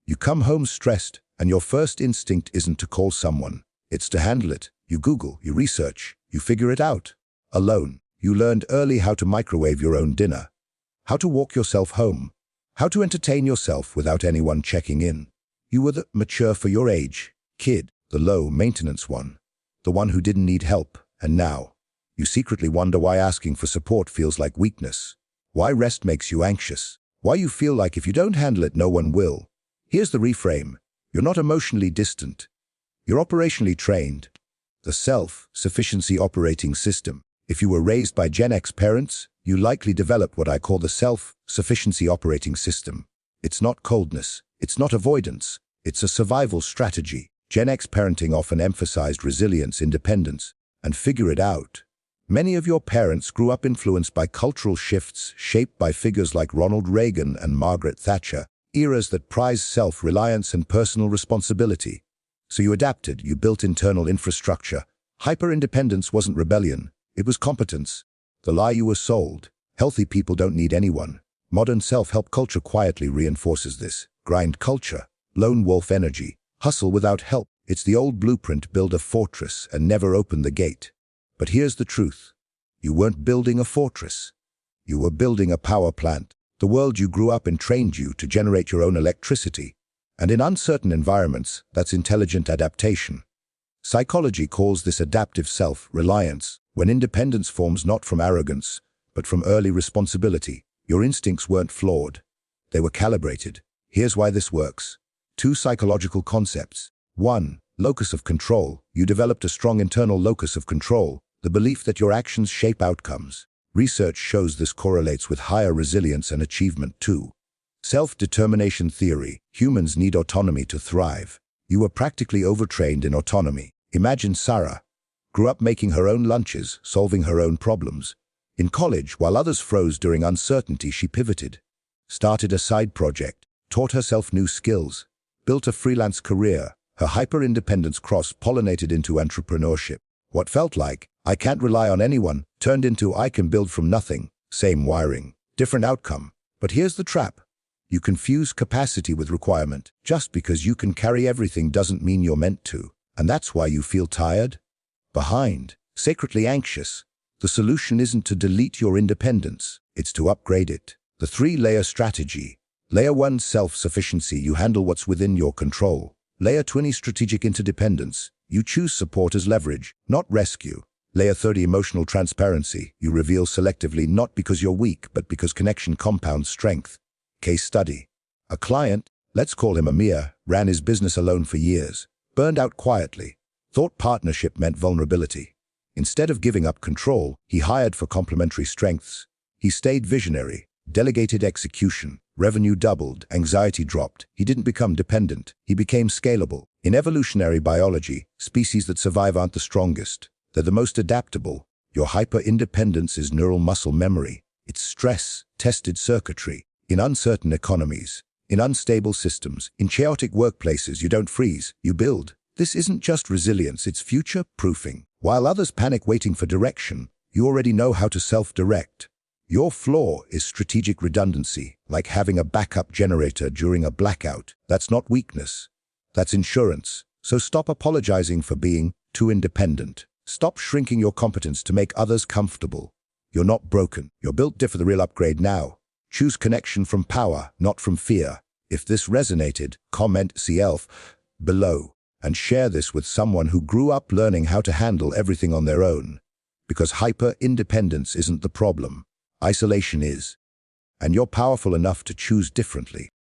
You come home stressed, and your first instinct isn't to call someone. It's to handle it. You Google, you research, you figure it out. Alone, you learned early how to microwave your own dinner, how to walk yourself home, how to entertain yourself without anyone checking in. You were the mature for your age kid, the low-maintenance one, the one who didn't need help, and now, you secretly wonder why asking for support feels like weakness, why rest makes you anxious, why you feel like if you don't handle it, no one will. Here's the reframe. You're not emotionally distant. You're operationally trained. The self-sufficiency operating system. If you were raised by Gen X parents, you likely developed what I call the self-sufficiency operating system. It's not coldness. It's not avoidance. It's a survival strategy. Gen X parenting often emphasized resilience, independence, and figure it out. Many of your parents grew up influenced by cultural shifts shaped by figures like Ronald Reagan and Margaret Thatcher, eras that prized self-reliance and personal responsibility. So you adapted, you built internal infrastructure. Hyper-independence wasn't rebellion, it was competence. The lie you were sold. Healthy people don't need anyone. Modern self-help culture quietly reinforces this. Grind culture, lone wolf energy, hustle without help. It's the old blueprint: build a fortress and never open the gate. But here's the truth. You weren't building a fortress. You were building a power plant. The world you grew up in trained you to generate your own electricity. And in uncertain environments, that's intelligent adaptation. Psychology calls this adaptive self-reliance, when independence forms not from arrogance, but from early responsibility. Your instincts weren't flawed. They were calibrated. Here's why this works. 2 psychological concepts. 1. Locus of control. You developed a strong internal locus of control, the belief that your actions shape outcomes. Research shows this correlates with higher resilience and achievement. 2. Self-determination theory. Humans need autonomy to thrive. You were practically overtrained in autonomy. Imagine Sarah. Grew up making her own lunches, solving her own problems. In college, while others froze during uncertainty, she pivoted. Started a side project, taught herself new skills, built a freelance career. Her hyper-independence cross-pollinated into entrepreneurship. What felt like, I can't rely on anyone, turned into I can build from nothing. Same wiring, different outcome. But here's the trap. You confuse capacity with requirement. Just because you can carry everything doesn't mean you're meant to. And that's why you feel tired, behind, sacredly anxious. The solution isn't to delete your independence, it's to upgrade it. The 3-layer strategy. Layer 1, self-sufficiency. You handle what's within your control. Layer 20, strategic interdependence. You choose support as leverage, not rescue. Layer 30, emotional transparency. You reveal selectively, not because you're weak, but because connection compounds strength. Case study. A client, let's call him Amir, ran his business alone for years. Burned out quietly. Thought partnership meant vulnerability. Instead of giving up control, he hired for complementary strengths. He stayed visionary, delegated execution. Revenue doubled, anxiety dropped. He didn't become dependent. He became scalable. In evolutionary biology, species that survive aren't the strongest. They're the most adaptable. Your hyper-independence is neural muscle memory. It's stress-tested circuitry. In uncertain economies, in unstable systems, in chaotic workplaces, you don't freeze, you build. This isn't just resilience, it's future-proofing. While others panic waiting for direction, you already know how to self-direct. Your flaw is strategic redundancy, like having a backup generator during a blackout. That's not weakness. That's insurance. So stop apologizing for being too independent. Stop shrinking your competence to make others comfortable. You're not broken. You're built different. The real upgrade now. Choose connection from power, not from fear. If this resonated, comment CLF below and share this with someone who grew up learning how to handle everything on their own. Because hyper-independence isn't the problem. Isolation is. And you're powerful enough to choose differently.